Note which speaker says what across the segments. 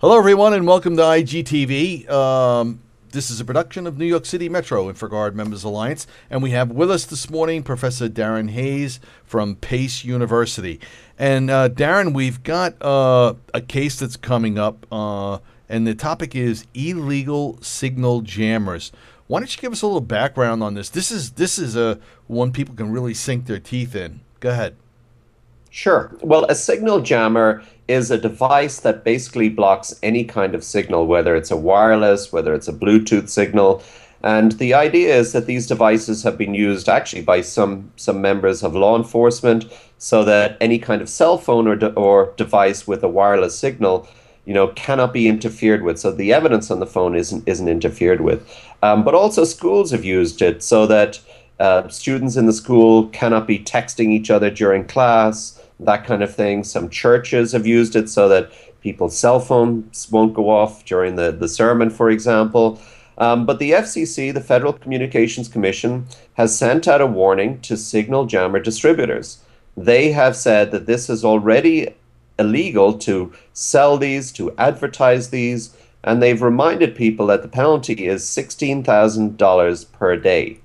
Speaker 1: Hello, everyone, and welcome to IGTV. This is a production of New York City Metro InfraGard Members Alliance, and we have with us this morning Professor Darren Hayes from Pace University. And Darren, we've got a case that's coming up, and the topic is illegal signal jammers. Why don't you give us a little background on this? This is a one people can really sink their teeth in. Go ahead.
Speaker 2: Sure. Well, a signal jammer is a device that basically blocks any kind of signal, whether it's a wireless, whether it's a Bluetooth signal. And the idea is that these devices have been used actually by some members of law enforcement so that any kind of cell phone or device with a wireless signal, cannot be interfered with. So the evidence on the phone isn't interfered with. But also schools have used it so that students in the school cannot be texting each other during class, that kind of thing. Some churches have used it so that people's cell phones won't go off during the sermon, for example. But the FCC, the Federal Communications Commission, has sent out a warning to signal jammer distributors. They have said that this is already illegal to sell these, to advertise these, and they've reminded people that the penalty is $16,000 per day.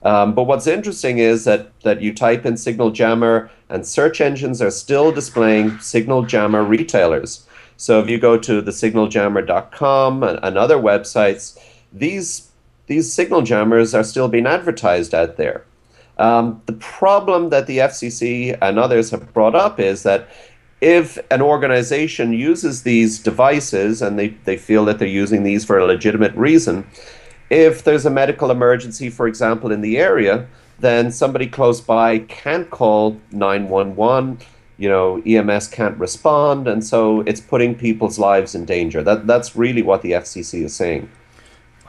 Speaker 2: But what's interesting is that you type in signal jammer and search engines are still displaying signal jammer retailers. So if you go to the thesignalJammer.com and other websites, these signal jammers are still being advertised out there. The problem that the FCC and others have brought up is that if an organization uses these devices and they feel that they're using these for a legitimate reason, if there's a medical emergency, for example, in the area, then somebody close by can't call 911, EMS can't respond, and so it's putting people's lives in danger. That's really what the FCC is saying.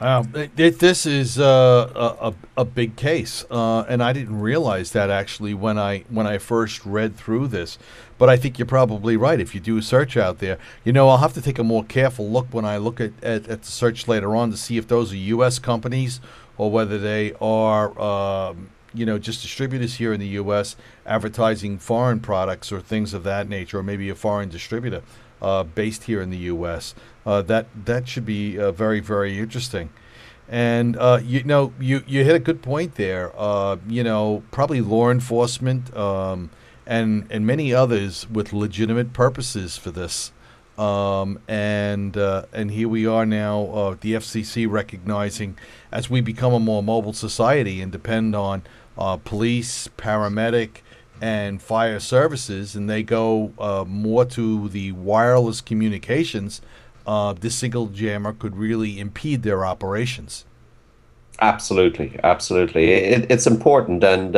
Speaker 1: Wow, this is a big case, and I didn't realize that actually when I first read through this. But I think you're probably right. If you do a search out there, I'll have to take a more careful look when I look at the search later on to see if those are U.S. companies or whether they are, just distributors here in the U.S. advertising foreign products or things of that nature, or maybe a foreign distributor based here in the U.S. That should be very, very interesting. And you hit a good point there. Probably law enforcement and many others with legitimate purposes for this. And here we are now, the FCC recognizing as we become a more mobile society and depend on police, paramedic, and fire services, and they go more to the wireless communications, this signal jammer could really impede their operations.
Speaker 2: Absolutely, absolutely. It's important, and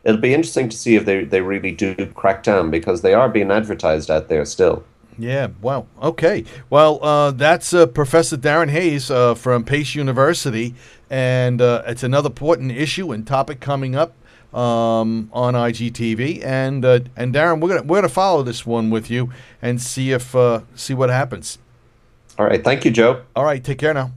Speaker 2: it'll be interesting to see if they really do crack down because they are being advertised out there still.
Speaker 1: Yeah, wow. Okay. Well, that's Professor Darren Hayes from Pace University, and it's another important issue and topic coming up on IGTV. And Darren, we're gonna follow this one with you and see what happens.
Speaker 2: All right. Thank you, Joe.
Speaker 1: All right. Take care now.